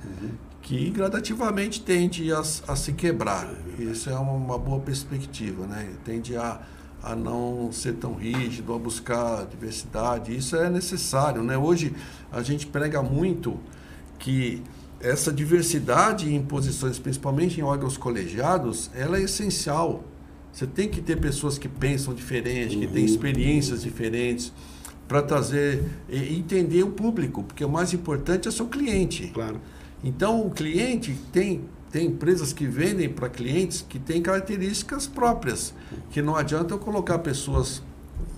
Que gradativamente tende a se quebrar. Isso é uma boa perspectiva, né? Tende a a não ser tão rígido, a buscar diversidade. Isso é necessário, né? Hoje a gente prega muito que essa diversidade em posições, principalmente em órgãos colegiados, ela é essencial. Você tem que ter pessoas que pensam diferente, que têm experiências diferentes, para trazer e entender o público, porque o mais importante é o seu cliente. Claro. Então, o cliente tem empresas que vendem para clientes que têm características próprias, que não adianta eu colocar pessoas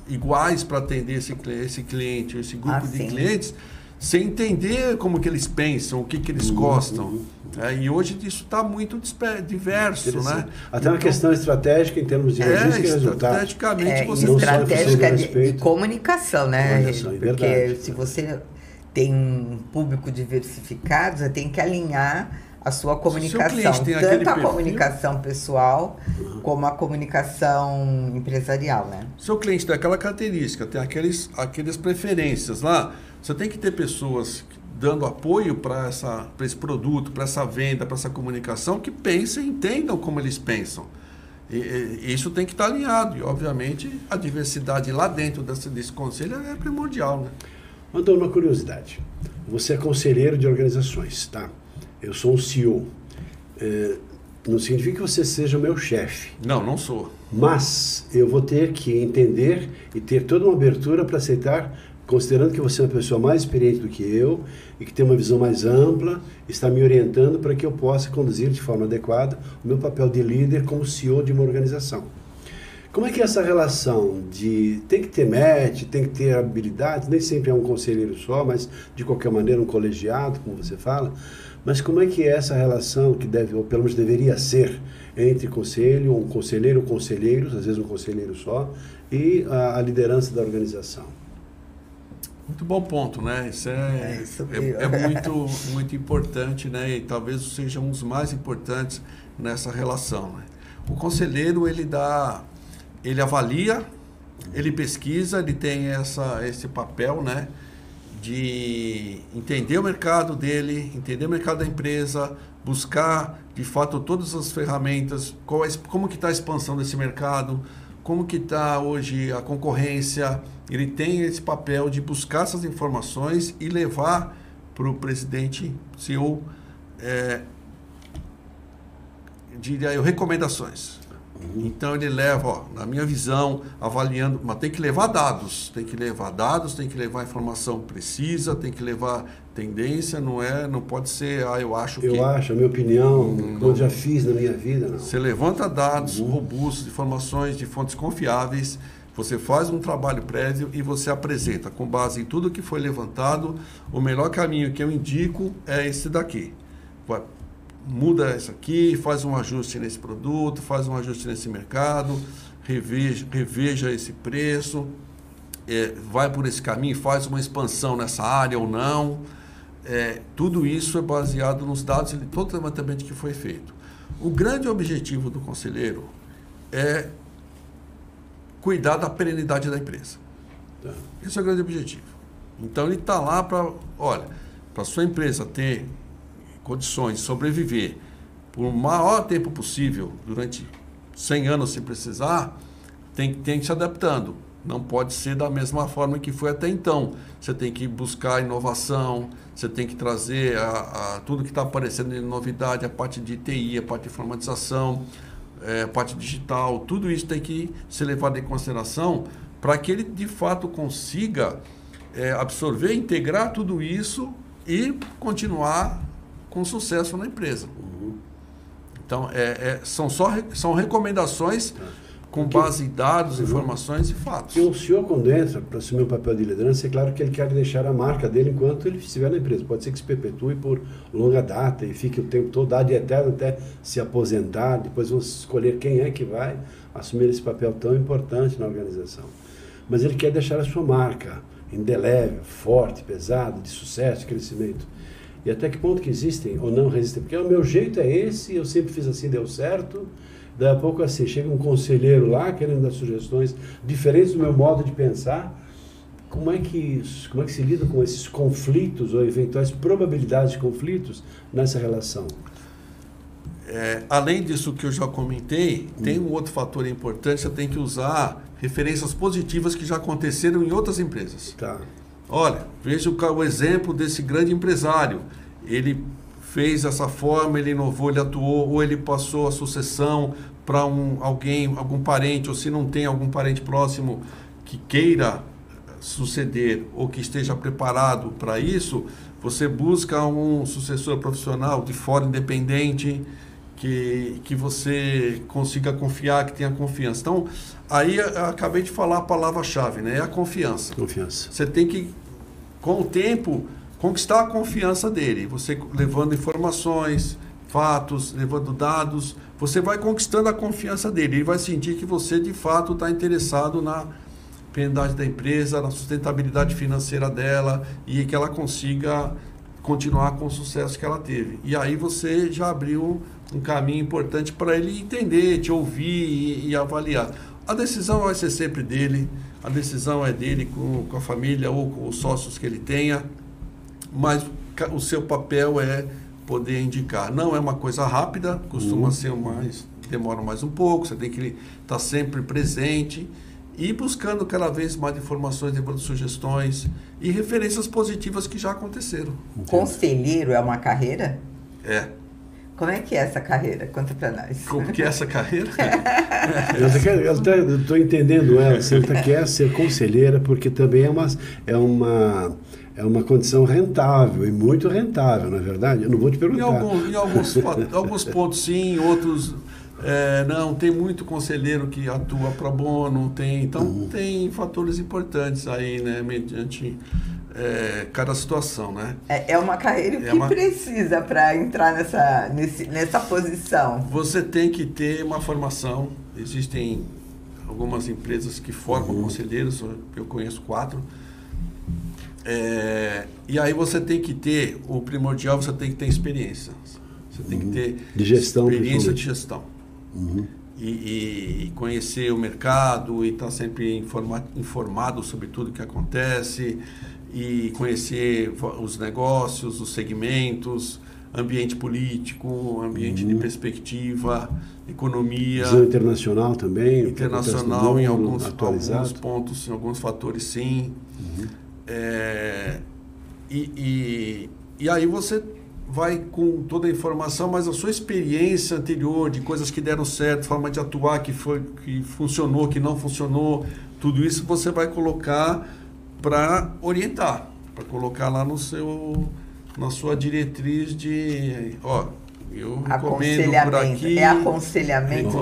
iguais para atender esse cliente, esse grupo de clientes, sem entender como que eles pensam, o que eles gostam. E hoje isso está muito diverso, né? Até uma questão estratégica em termos de logística e resultado. Estrategicamente você estratégica de comunicação, né? Porque se você tem um público diversificado, você tem que alinhar a sua comunicação, tanto a comunicação pessoal como a comunicação empresarial, né? Seu cliente tem aquela característica, tem aquelas preferências lá, você tem que ter pessoas dando apoio para esse produto, para essa venda, para essa comunicação, que pensem, entendam como eles pensam. E isso tem que estar alinhado. E, obviamente, a diversidade lá dentro desse conselho é primordial, né? Antônio, uma curiosidade. Você é conselheiro de organizações, tá? Eu sou um CEO. Não significa que você seja o meu chefe. Não sou. Mas eu vou ter que entender e ter toda uma abertura para aceitar, considerando que você é uma pessoa mais experiente do que eu e que tem uma visão mais ampla, está me orientando para que eu possa conduzir de forma adequada o meu papel de líder como CEO de uma organização. Como é que é essa relação de... Tem que ter match, tem que ter habilidade, nem sempre é um conselheiro só, mas de qualquer maneira um colegiado, como você fala. Mas como é que é essa relação que deve, ou pelo menos deveria ser, entre conselho, um conselheiro ou conselheiros, às vezes um conselheiro só, e a liderança da organização? Muito bom ponto, né? Isso é muito, muito importante, né? E talvez seja um dos mais importantes nessa relação, né? O conselheiro, ele avalia, ele pesquisa, ele tem esse papel, né, de entender o mercado dele, entender o mercado da empresa, buscar, de fato, todas as ferramentas, como que está a expansão desse mercado, como que está hoje a concorrência. Ele tem esse papel de buscar essas informações e levar para o presidente, CEO, recomendações. Então ele leva, na minha visão, avaliando, mas tem que levar dados, tem que levar informação precisa, tem que levar tendência, não pode ser, eu acho, a minha opinião, como eu já fiz na minha vida, não. Você levanta dados robustos, informações de fontes confiáveis, você faz um trabalho prévio e você apresenta, com base em tudo que foi levantado, o melhor caminho que eu indico é esse daqui. Muda isso aqui, faz um ajuste nesse produto, faz um ajuste nesse mercado, reveja esse preço, vai por esse caminho, faz uma expansão nessa área ou não. Tudo isso é baseado nos dados e todo o levantamento que foi feito. O grande objetivo do conselheiro é cuidar da perenidade da empresa. Esse é o grande objetivo. Então ele está lá para a sua empresa ter condições de sobreviver por o maior tempo possível, durante 100 anos se precisar, tem que se adaptando. Não pode ser da mesma forma que foi até então. Você tem que buscar inovação, você tem que trazer tudo que está aparecendo de novidade, a parte de TI, a parte de informatização, a parte digital, tudo isso tem que ser levado em consideração para que ele de fato consiga absorver, integrar tudo isso e continuar com sucesso na empresa. Então, são recomendações com base em dados, informações e fatos. E o senhor, quando entra para assumir um papel de liderança, é claro que ele quer deixar a marca dele enquanto ele estiver na empresa. Pode ser que se perpetue por longa data e fique o tempo todo, dado e eterno, até se aposentar. Depois vamos escolher quem é que vai assumir esse papel tão importante na organização. Mas ele quer deixar a sua marca indelével, forte, pesada, de sucesso, de crescimento. E até que ponto que existem ou não resistem? Porque o meu jeito é esse, eu sempre fiz assim, deu certo. Daí a pouco assim, chega um conselheiro lá querendo dar sugestões diferentes do meu modo de pensar. Como é que se lida com esses conflitos ou eventuais probabilidades de conflitos nessa relação? além disso que eu já comentei, tem um outro fator importante, você tem que usar referências positivas que já aconteceram em outras empresas. Tá. Olha, veja o exemplo desse grande empresário. Ele fez essa forma, ele inovou, ele atuou, ou ele passou a sucessão para algum parente, ou se não tem algum parente próximo que queira suceder ou que esteja preparado para isso, você busca um sucessor profissional de fora, independente, que você consiga confiar, que tenha confiança. Então, aí eu acabei de falar a palavra-chave, né? É a confiança. Confiança. Você tem que, com o tempo, conquistar a confiança dele. Você levando informações, fatos, levando dados, você vai conquistando a confiança dele. Ele vai sentir que você, de fato, está interessado na perenidade da empresa, na sustentabilidade financeira dela e que ela consiga continuar com o sucesso que ela teve. E aí você já abriu um caminho importante para ele entender, te ouvir e avaliar. A decisão vai ser sempre dele, a decisão é dele com a família ou com os sócios que ele tenha, mas o seu papel é poder indicar. Não é uma coisa rápida, costuma ser demora mais um pouco, você tem que estar sempre presente e buscando cada vez mais informações, levando sugestões e referências positivas que já aconteceram. Conselheiro é uma carreira? É. Como é que é essa carreira? Conta para nós. Como que é essa carreira? Eu estou entendendo ela. Você quer ser conselheira porque também é uma condição rentável, e muito rentável, não é verdade? Eu não vou te perguntar. Em alguns pontos sim, outros não. Tem muito conselheiro que atua pro bono, então tem fatores importantes aí, né, mediante cada situação, né? É uma carreira que precisa para entrar nessa posição. Você tem que ter uma formação. Existem algumas empresas que formam conselheiros, eu conheço 4. E aí você tem que ter, o primordial, você tem que ter experiência. Você tem que ter de gestão, experiência de gestão. E conhecer o mercado e estar sempre informado sobre tudo que acontece e conhecer os negócios, os segmentos, ambiente político, ambiente de perspectiva, economia. Visão internacional também. Internacional em alguns pontos, em alguns fatores sim. E aí você vai com toda a informação, mas a sua experiência anterior de coisas que deram certo, forma de atuar que funcionou, que não funcionou, tudo isso você vai colocar para orientar, para colocar lá na sua diretriz de, eu recomendo por aqui. É aconselhamento.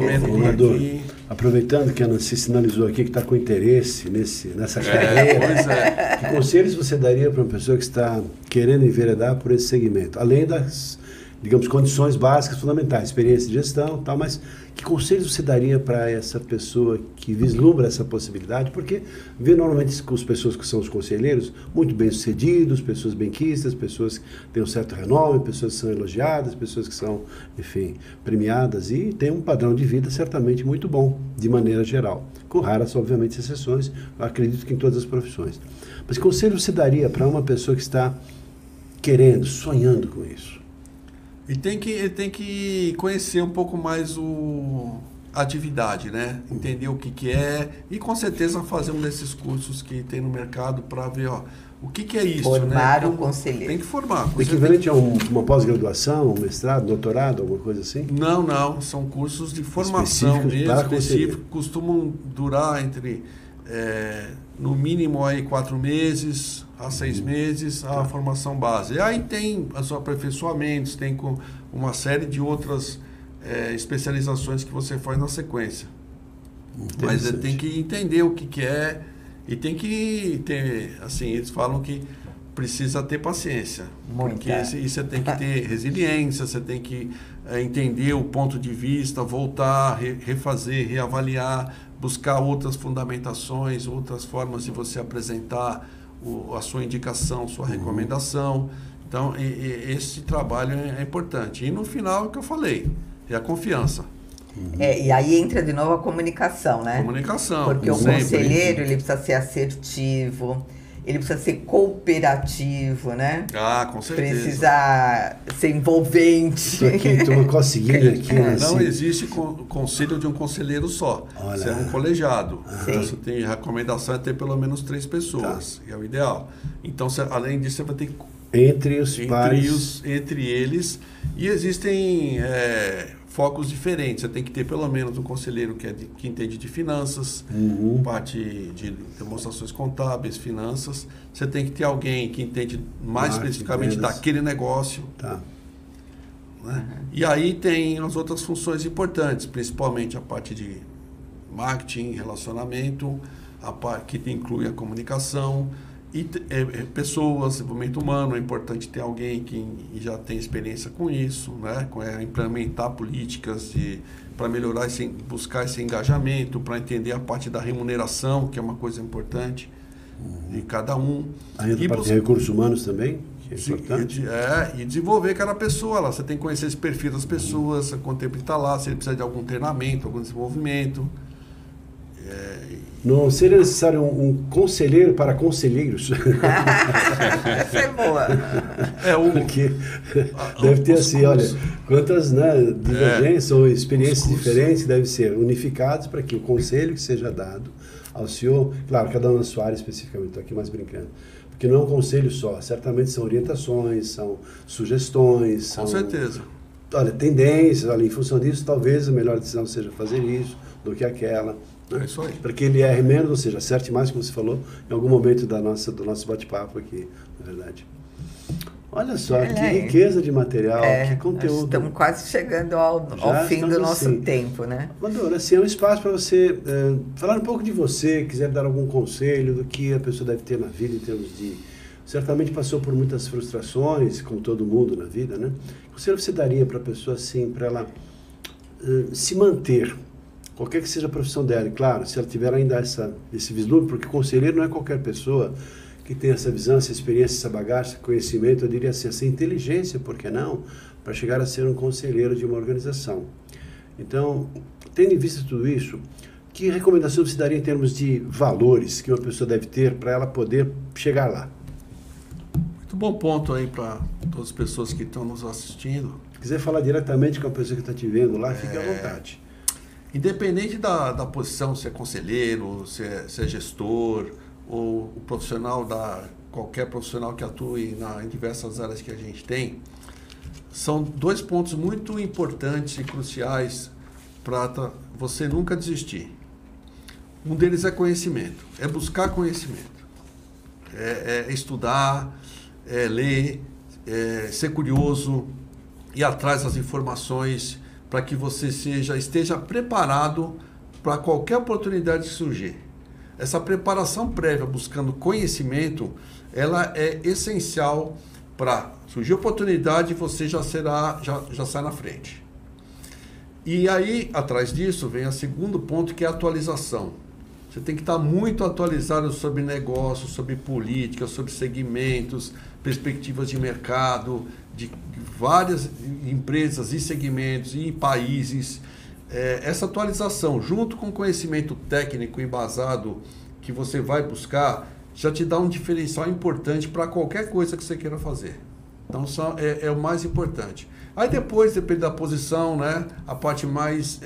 Aproveitando que a Nancy sinalizou aqui que está com interesse nessa carreira, pois é. Que conselhos você daria para uma pessoa que está querendo enveredar por esse segmento? Além das, digamos, condições básicas fundamentais, experiência de gestão e tal, mas que conselhos você daria para essa pessoa que vislumbra essa possibilidade? Porque vê normalmente com as pessoas que são os conselheiros muito bem-sucedidos, pessoas benquistas, pessoas que têm um certo renome, pessoas que são elogiadas, pessoas que são, enfim, premiadas e tem um padrão de vida certamente muito bom, de maneira geral. Com raras, obviamente, exceções, eu acredito que em todas as profissões. Mas que conselho você daria para uma pessoa que está querendo, sonhando com isso? E tem que conhecer um pouco mais a atividade, né? Entender o que é e com certeza fazer um desses cursos que tem no mercado para ver o que é isso. Formar né? um conselheiro. Tem que formar. O equivalente a uma pós-graduação, um mestrado, doutorado, alguma coisa assim? Não. São cursos de formação específicos. Costumam durar entre, no mínimo, aí 4 meses a 6 meses a formação base. E aí tem os aperfeiçoamentos, tem com uma série de outras especializações que você faz na sequência. Mas tem que entender o que é e tem que ter, assim, eles falam que precisa ter paciência. Porque você tem que ter resiliência, você tem que entender o ponto de vista, voltar, refazer, reavaliar, buscar outras fundamentações, outras formas de você apresentar a sua indicação, sua recomendação. Então, esse trabalho é importante. E no final, é o que eu falei, é a confiança. E aí entra de novo a comunicação, né? Comunicação. Porque o conselheiro, ele precisa ser assertivo, ele precisa ser cooperativo, né? Ah, com certeza. Precisa ser envolvente. Estou aqui, estou uma coceguinha aqui. Né, não assim. existe conselho de um conselheiro só. Olha. Você é um colegiado. Sim. Então, você tem a recomendação é ter pelo menos 3 pessoas, que é o ideal. Então, além disso, você vai ter que entre os pares. Entre eles. E existem focos diferentes. Você tem que ter pelo menos um conselheiro que entende de finanças, parte de demonstrações contábeis, finanças. Você tem que ter alguém que entende mais especificamente daquele negócio. Tá. Né? E aí tem as outras funções importantes, principalmente a parte de marketing, relacionamento, a parte que inclui a comunicação. E pessoas, desenvolvimento humano, é importante ter alguém que já tem experiência com isso, né? Implementar políticas para melhorar, buscar esse engajamento, para entender a parte da remuneração, que é uma coisa importante de cada um. Ainda a parte de recursos humanos também, que é importante. E desenvolver cada pessoa lá. Você tem que conhecer esse perfil das pessoas, quanto tempo ele está lá, se ele precisa de algum treinamento, algum desenvolvimento. Não seria necessário um conselheiro para conselheiros? Essa é boa. Porque deve ter assim, olha, quantas divergências ou experiências diferentes devem ser unificadas para que o conselho que seja dado ao senhor, claro, cada um na sua área especificamente, estou aqui mais brincando, porque não é um conselho só, certamente são orientações, são sugestões, Com certeza. Olha, tendências, olha, em função disso, talvez a melhor decisão seja fazer isso do que aquela. É isso aí. Para que ele erre menos, ou seja, acerte mais, como você falou, em algum momento do nosso bate-papo aqui, na verdade. Olha só, que riqueza de material, que conteúdo. Estamos quase chegando ao fim do nosso tempo, né? Mandora, assim, é um espaço para você falar um pouco de você, quiser dar algum conselho do que a pessoa deve ter na vida em termos de... Certamente passou por muitas frustrações, como todo mundo na vida, né? Que conselho você daria para a pessoa, assim, para ela se manter, qualquer que seja a profissão dela, e claro, se ela tiver ainda esse vislumbre, porque conselheiro não é qualquer pessoa que tem essa visão, essa experiência, essa bagagem, esse conhecimento, eu diria assim, essa inteligência, por que não, para chegar a ser um conselheiro de uma organização. Então, tendo em vista tudo isso, que recomendação você daria em termos de valores que uma pessoa deve ter para ela poder chegar lá? Muito bom ponto aí para todas as pessoas que estão nos assistindo. Se quiser falar diretamente com a pessoa que está te vendo lá, fique à vontade. Independente da posição, se é conselheiro, se é gestor, ou o profissional qualquer profissional que atue em diversas áreas que a gente tem, são 2 pontos muito importantes e cruciais para você nunca desistir. Um deles é conhecimento, é buscar conhecimento, é estudar, é ler, ser curioso, ir atrás das informações para que você esteja preparado para qualquer oportunidade que surgir. Essa preparação prévia, buscando conhecimento, ela é essencial para surgir oportunidade, você já sai na frente. E aí, atrás disso, vem o segundo ponto, que é a atualização. Você tem que estar muito atualizado sobre negócios, sobre políticas, sobre segmentos, perspectivas de mercado, de várias empresas e segmentos e países. Essa atualização, junto com o conhecimento técnico embasado que você vai buscar, já te dá um diferencial importante para qualquer coisa que você queira fazer. Então, é o mais importante. Aí depois, depende da posição, né? A parte mais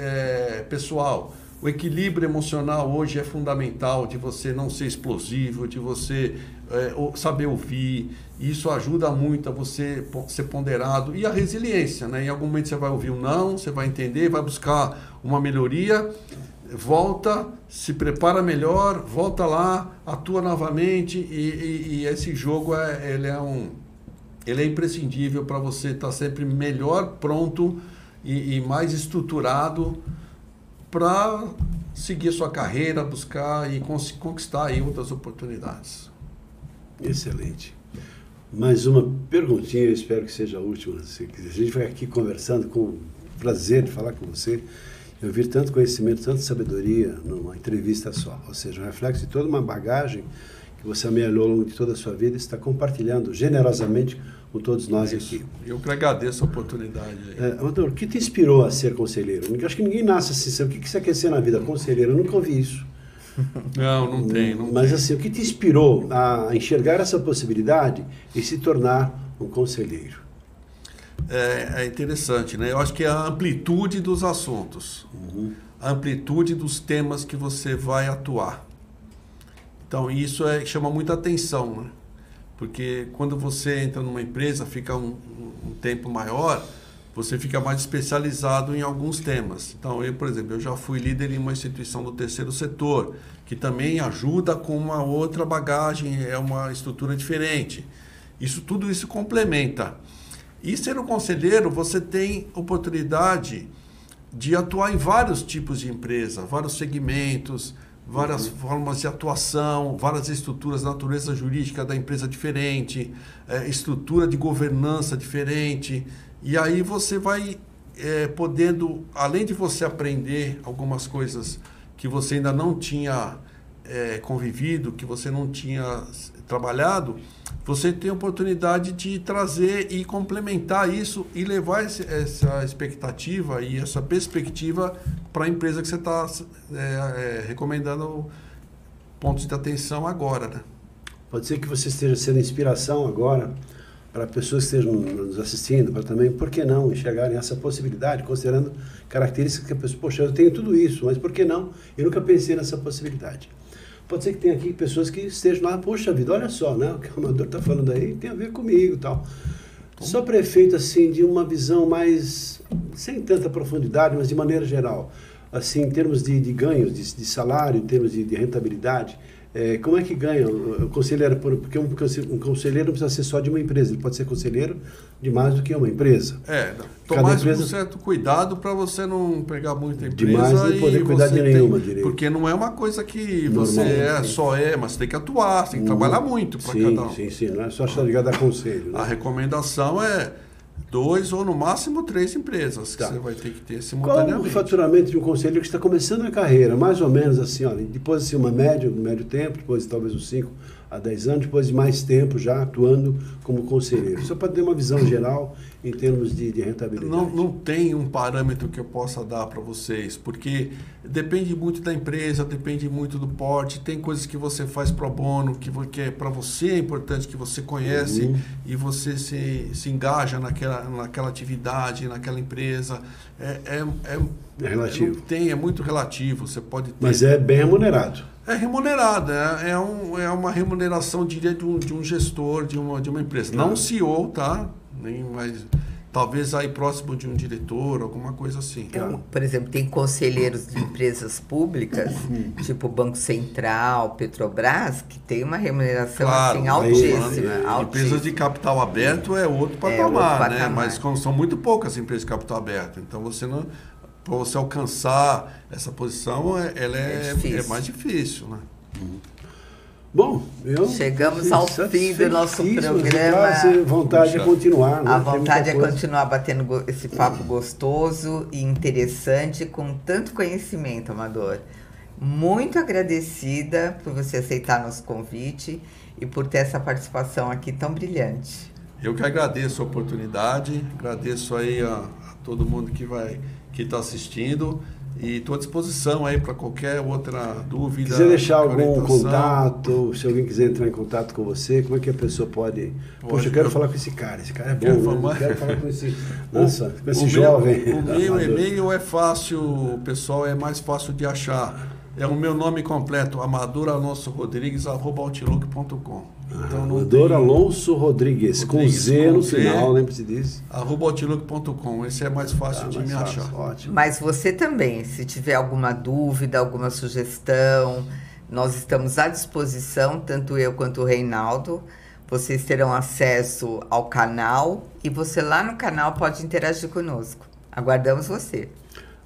pessoal. O equilíbrio emocional hoje é fundamental, de você não ser explosivo, de você saber ouvir. Isso ajuda muito a você ser ponderado. E a resiliência, né? Em algum momento você vai ouvir um não, você vai entender, vai buscar uma melhoria, volta, se prepara melhor, volta lá, atua novamente. E esse jogo ele é imprescindível para você estar sempre melhor pronto e mais estruturado para seguir sua carreira, buscar e conquistar aí outras oportunidades. Excelente. Mais uma perguntinha, eu espero que seja a última. A gente vai aqui conversando com prazer de falar com você e ouvir tanto conhecimento, tanta sabedoria numa entrevista só. Ou seja, um reflexo de toda uma bagagem que você amealhou ao longo de toda a sua vida e está compartilhando generosamente com todos nós aqui. Eu que agradeço a oportunidade. Amador, o que te inspirou a ser conselheiro? Eu acho que ninguém nasce assim. O que você quer ser na vida? Conselheiro? Eu nunca ouvi isso. Não tem. Mas assim, o que te inspirou a enxergar essa possibilidade e se tornar um conselheiro? É interessante, né? Eu acho que é a amplitude dos assuntos, a amplitude dos temas que você vai atuar. Então, isso chama muita atenção, né? Porque quando você entra numa empresa, fica um tempo maior, você fica mais especializado em alguns temas. Então, por exemplo, eu já fui líder em uma instituição do terceiro setor, que também ajuda com uma outra bagagem, é uma estrutura diferente. Tudo isso complementa. E ser um conselheiro, você tem oportunidade de atuar em vários tipos de empresa, vários segmentos, várias formas de atuação, várias estruturas, natureza jurídica da empresa diferente, estrutura de governança diferente. E aí você vai podendo, além de você aprender algumas coisas que você ainda não tinha convivido, que você não tinha trabalhado, você tem a oportunidade de trazer e complementar isso e levar essa expectativa e essa perspectiva para a empresa que você está recomendando pontos de atenção agora, né? Pode ser que você esteja sendo inspiração agora para pessoas que estejam nos assistindo, para também, por que não, enxergarem essa possibilidade, considerando características que a pessoa, poxa, eu tenho tudo isso, mas por que não? Eu nunca pensei nessa possibilidade. Pode ser que tenha aqui pessoas que estejam lá, poxa vida, olha só, né? O que o Amador está falando aí tem a ver comigo e tal. Só para efeito, assim, de uma visão mais, sem tanta profundidade, mas de maneira geral, assim, em termos de ganhos, de salário, em termos de rentabilidade, como é que ganha o conselheiro? Porque um conselheiro não precisa ser só de uma empresa, ele pode ser conselheiro de mais do que uma empresa. Tomar um certo cuidado para você não pegar muita empresa demais não poder cuidar de nenhuma direito. Porque não é uma coisa que normal, você mas você tem que atuar, você tem que trabalhar muito para cada um. Sim, não é só estar ligado a conselho. Né? A recomendação é 2 ou no máximo 3 empresas que você vai ter que ter simultaneamente. Qual o faturamento de um conselheiro que está começando a carreira? Mais ou menos assim, olha, depois assim, um médio tempo, depois talvez uns 5 a 10 anos, depois de mais tempo já atuando como conselheiro. Só para ter uma visão geral em termos de rentabilidade. Não tem um parâmetro que eu possa dar para vocês, porque depende muito da empresa, depende muito do porte, tem coisas que você faz pro bono, que para você é importante, que você conhece e você se engaja naquela atividade, naquela empresa. É relativo. É muito relativo, você pode ter... Mas é bem remunerado. É remunerado, é uma remuneração, diria, de um gestor de uma empresa. Não CEO, tá? Mas talvez aí próximo de um diretor, alguma coisa assim. Por exemplo, tem conselheiros de empresas públicas, tipo Banco Central, Petrobras, que tem uma remuneração assim, altíssima. Empresas de capital aberto é outro patamar, né? Mas são muito poucas empresas de capital aberto. Então para você alcançar essa posição, ela é mais difícil, né? Bom, chegamos ao fim do nosso programa. Vontade de continuar. Né? A vontade é continuar batendo esse papo gostoso e interessante com tanto conhecimento, Amador. Muito agradecida por você aceitar nosso convite e por ter essa participação aqui tão brilhante. Eu que agradeço a oportunidade, agradeço aí a todo mundo que está assistindo. E estou à disposição aí para qualquer outra dúvida. Quiser deixar algum contato, se alguém quiser entrar em contato com você, como é que a pessoa pode... Poxa, eu quero falar com esse cara é bom, né? Quero falar com esse... Nossa, com esse jovem. O meu e-mail é fácil, o pessoal é mais fácil de achar. É o meu nome completo, amadoralonsorodrigues@outlook.com. Então, Amador Alonso Rodrigues, com Z no final, lembre-se disso. @outlook.com, esse é mais fácil de me achar. Ótimo. Mas você também, se tiver alguma dúvida, alguma sugestão, nós estamos à disposição, tanto eu quanto o Reinaldo. Vocês terão acesso ao canal e você lá no canal pode interagir conosco. Aguardamos você.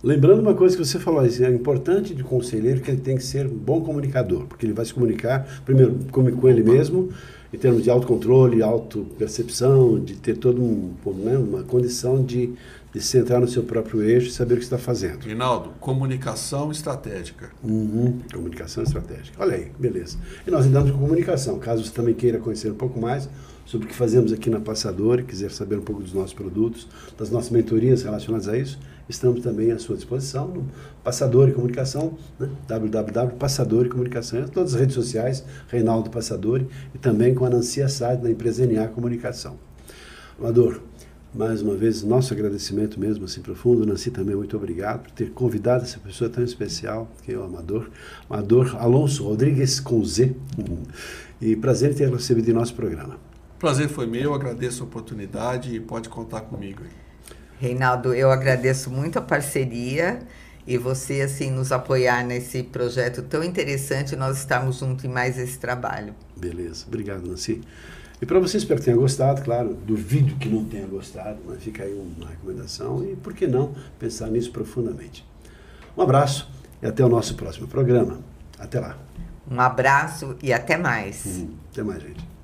Lembrando uma coisa que você falou, é importante de conselheiro que ele tem que ser um bom comunicador, porque ele vai se comunicar, primeiro, com ele mesmo, em termos de autocontrole, autopercepção, de ter toda uma condição de se entrar no seu próprio eixo e saber o que está fazendo. Reinaldo, comunicação estratégica. Comunicação estratégica. Olha aí, beleza. E nós lidamos com comunicação. Caso você também queira conhecer um pouco mais sobre o que fazemos aqui na Passador e quiser saber um pouco dos nossos produtos, das nossas mentorias relacionadas a isso, estamos também à sua disposição no Passadori e Comunicação, né? www.passadori Comunicação, todas as redes sociais, Reinaldo Passadori, e também com a Nancy Assad, da empresa NA Comunicação. Amador, mais uma vez, nosso agradecimento mesmo, assim, profundo. Nancy, também muito obrigado por ter convidado essa pessoa tão especial, que é o Amador Alonso Rodrigues com Z. E prazer em ter recebido em nosso programa. Prazer foi meu, agradeço a oportunidade e pode contar comigo. Reinaldo, eu agradeço muito a parceria e você, assim, nos apoiar nesse projeto tão interessante, nós estarmos juntos em mais esse trabalho. Beleza, obrigado, Nancy. E para você, espero que tenha gostado, claro, duvido que não tenha gostado, mas fica aí uma recomendação e, por que não, pensar nisso profundamente. Um abraço e até o nosso próximo programa. Até lá. Um abraço e até mais. Até mais, gente.